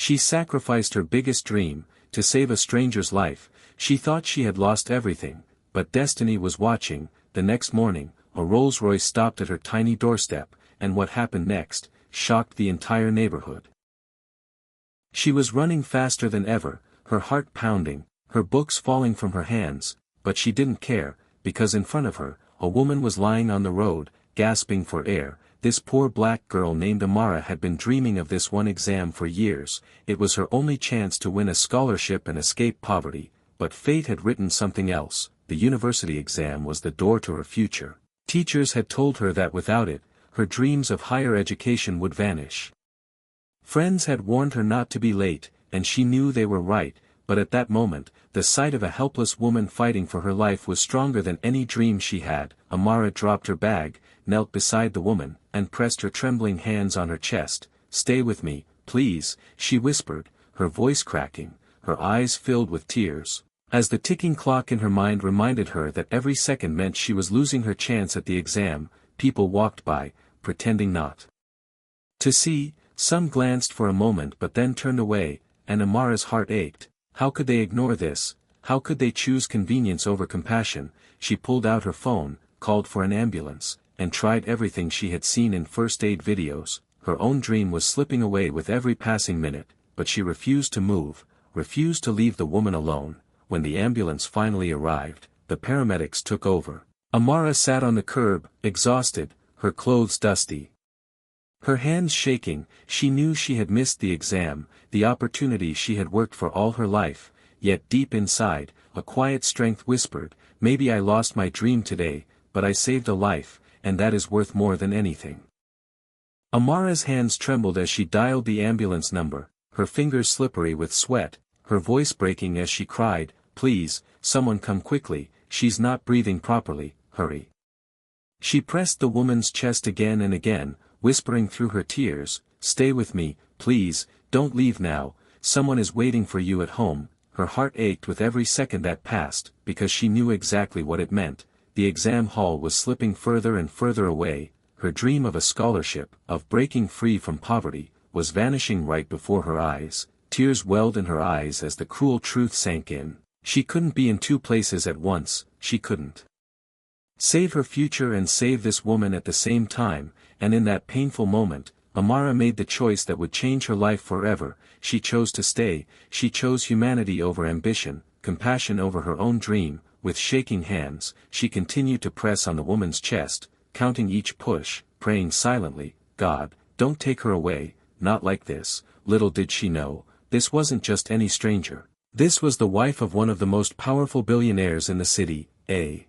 She sacrificed her biggest dream, to save a stranger's life. She thought she had lost everything, but destiny was watching. The next morning, a Rolls-Royce stopped at her tiny doorstep, and what happened next shocked the entire neighborhood. She was running faster than ever, her heart pounding, her books falling from her hands, but she didn't care, because in front of her, a woman was lying on the road, gasping for air. This poor black girl named Amara had been dreaming of this one exam for years. It was her only chance to win a scholarship and escape poverty, but fate had written something else. The university exam was the door to her future. Teachers had told her that without it, her dreams of higher education would vanish. Friends had warned her not to be late, and she knew they were right, but at that moment, the sight of a helpless woman fighting for her life was stronger than any dream she had. Amara dropped her bag, knelt beside the woman, and pressed her trembling hands on her chest. "Stay with me, please," she whispered, her voice cracking, her eyes filled with tears. As the ticking clock in her mind reminded her that every second meant she was losing her chance at the exam, people walked by, pretending not to see. Some glanced for a moment but then turned away, and Amara's heart ached. How could they ignore this? How could they choose convenience over compassion? She pulled out her phone, called for an ambulance, and tried everything she had seen in first aid videos. Her own dream was slipping away with every passing minute, but she refused to move, refused to leave the woman alone. When the ambulance finally arrived, the paramedics took over. Amara sat on the curb, exhausted, her clothes dusty. Her hands shaking. She knew she had missed the exam, the opportunity she had worked for all her life, yet deep inside, a quiet strength whispered, "Maybe I lost my dream today, but I saved a life, and that is worth more than anything." Amara's hands trembled as she dialed the ambulance number, her fingers slippery with sweat, her voice breaking as she cried, "Please, someone come quickly, she's not breathing properly, hurry." She pressed the woman's chest again and again, whispering through her tears, "Stay with me, please, don't leave now, someone is waiting for you at home." Her heart ached with every second that passed, because she knew exactly what it meant. The exam hall was slipping further and further away. Her dream of a scholarship, of breaking free from poverty, was vanishing right before her eyes. Tears welled in her eyes as the cruel truth sank in. She couldn't be in two places at once. She couldn't save her future and save this woman at the same time, and in that painful moment, Amara made the choice that would change her life forever. She chose to stay. She chose humanity over ambition, compassion over her own dream. With shaking hands, she continued to press on the woman's chest, counting each push, praying silently, "God, don't take her away, not like this." Little did she know, this wasn't just any stranger. This was the wife of one of the most powerful billionaires in the city, a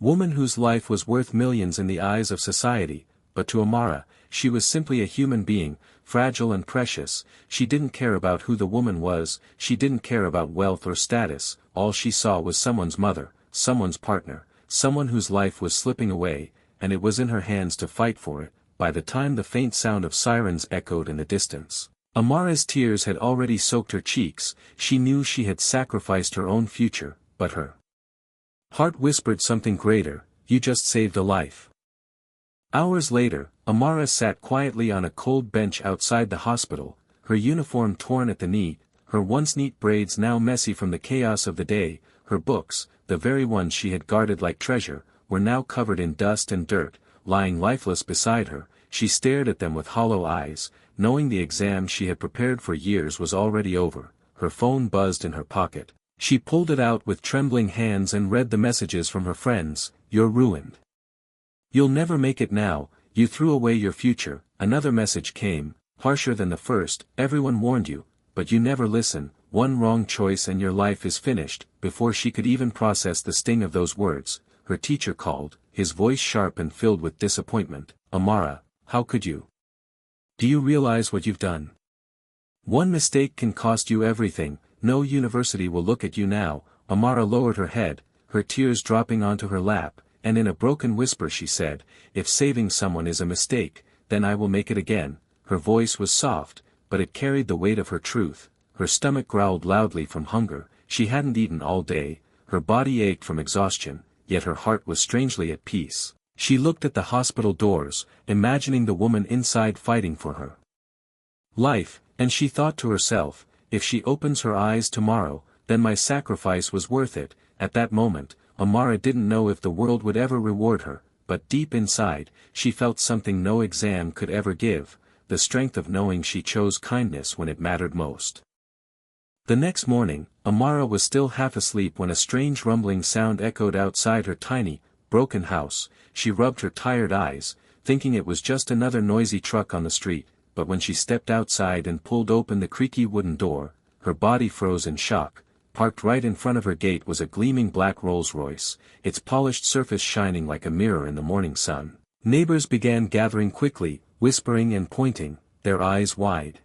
woman whose life was worth millions in the eyes of society, but to Amara, she was simply a human being, fragile and precious. She didn't care about who the woman was, she didn't care about wealth or status. All she saw was someone's mother, someone's partner, someone whose life was slipping away, and it was in her hands to fight for it. By the time the faint sound of sirens echoed in the distance, Amara's tears had already soaked her cheeks. She knew she had sacrificed her own future, but her heart whispered something greater: "You just saved a life." Hours later, Amara sat quietly on a cold bench outside the hospital, her uniform torn at the knee, her once neat braids now messy from the chaos of the day. Her books, the very ones she had guarded like treasure, were now covered in dust and dirt. Lying lifeless beside her, she stared at them with hollow eyes, knowing the exam she had prepared for years was already over. Her phone buzzed in her pocket. She pulled it out with trembling hands and read the messages from her friends. "You're ruined. You'll never make it now, you threw away your future." Another message came, harsher than the first. "Everyone warned you, but you never listen. One wrong choice and your life is finished." Before she could even process the sting of those words, her teacher called, his voice sharp and filled with disappointment. "Amara, how could you? Do you realize what you've done? One mistake can cost you everything. No university will look at you now." Amara lowered her head, her tears dropping onto her lap, and in a broken whisper she said, "If saving someone is a mistake, then I will make it again." Her voice was soft, but it carried the weight of her truth. Her stomach growled loudly from hunger. She hadn't eaten all day, her body ached from exhaustion, yet her heart was strangely at peace. She looked at the hospital doors, imagining the woman inside fighting for her life, And she thought to herself, if she opens her eyes tomorrow, then my sacrifice was worth it. At that moment, Amara didn't know if the world would ever reward her, but deep inside, she felt something no exam could ever give, the strength of knowing she chose kindness when it mattered most. The next morning, Amara was still half asleep when a strange rumbling sound echoed outside her tiny, broken house. She rubbed her tired eyes, thinking it was just another noisy truck on the street, but when she stepped outside and pulled open the creaky wooden door, her body froze in shock. Parked right in front of her gate was a gleaming black Rolls-Royce, its polished surface shining like a mirror in the morning sun. Neighbors began gathering quickly, whispering and pointing, their eyes wide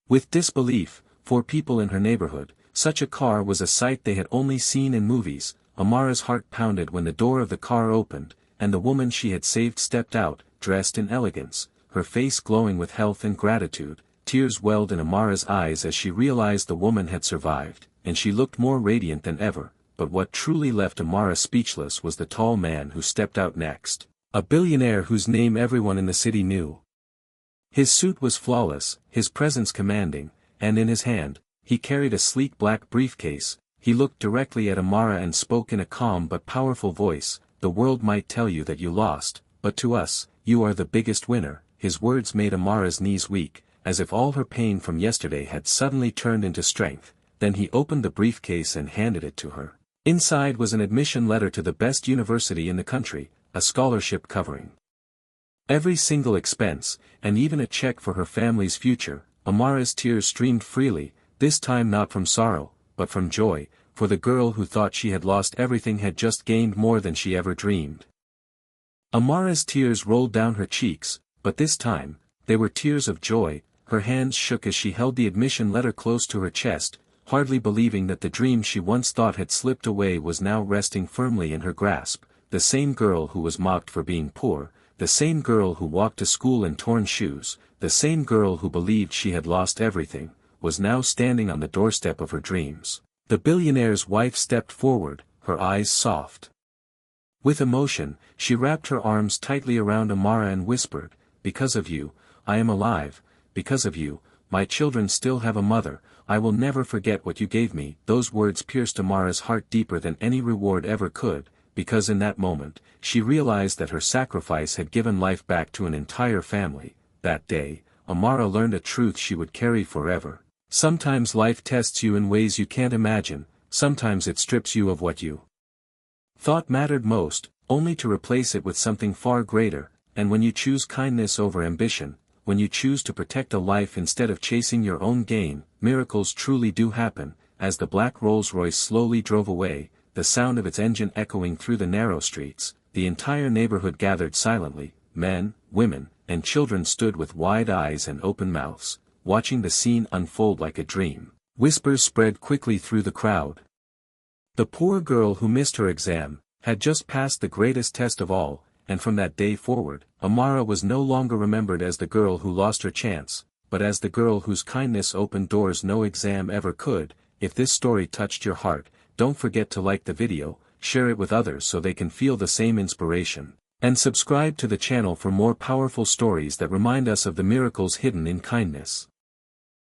with disbelief. For people in her neighborhood, such a car was a sight they had only seen in movies. Amara's heart pounded when the door of the car opened, and the woman she had saved stepped out, dressed in elegance, her face glowing with health and gratitude. Tears welled in Amara's eyes as she realized the woman had survived, and she looked more radiant than ever. But what truly left Amara speechless was the tall man who stepped out next, a billionaire whose name everyone in the city knew. His suit was flawless, his presence commanding, and in his hand, he carried a sleek black briefcase. He looked directly at Amara and spoke in a calm but powerful voice, "The world might tell you that you lost, but to us, you are the biggest winner." His words made Amara's knees weak, as if all her pain from yesterday had suddenly turned into strength. Then he opened the briefcase and handed it to her. Inside was an admission letter to the best university in the country, a scholarship covering every single expense, and even a check for her family's future. Amara's tears streamed freely, this time not from sorrow, but from joy, for the girl who thought she had lost everything had just gained more than she ever dreamed. Amara's tears rolled down her cheeks, but this time, they were tears of joy. Her hands shook as she held the admission letter close to her chest, hardly believing that the dream she once thought had slipped away was now resting firmly in her grasp. The same girl who was mocked for being poor, the same girl who walked to school in torn shoes, the same girl who believed she had lost everything, was now standing on the doorstep of her dreams. The billionaire's wife stepped forward, her eyes soft with emotion. She wrapped her arms tightly around Amara and whispered, "Because of you, I am alive. Because of you, my children still have a mother. I will never forget what you gave me." Those words pierced Amara's heart deeper than any reward ever could, because in that moment, she realized that her sacrifice had given life back to an entire family. That day, Amara learned a truth she would carry forever. Sometimes life tests you in ways you can't imagine, sometimes it strips you of what you thought mattered most, only to replace it with something far greater. And when you choose kindness over ambition, when you choose to protect a life instead of chasing your own gain, miracles truly do happen. As the black Rolls-Royce slowly drove away, the sound of its engine echoing through the narrow streets, the entire neighborhood gathered silently. Men, women, and children stood with wide eyes and open mouths, watching the scene unfold like a dream. Whispers spread quickly through the crowd. The poor girl who missed her exam had just passed the greatest test of all, and from that day forward, Amara was no longer remembered as the girl who lost her chance, but as the girl whose kindness opened doors no exam ever could. If this story touched your heart, don't forget to like the video, share it with others so they can feel the same inspiration, and subscribe to the channel for more powerful stories that remind us of the miracles hidden in kindness.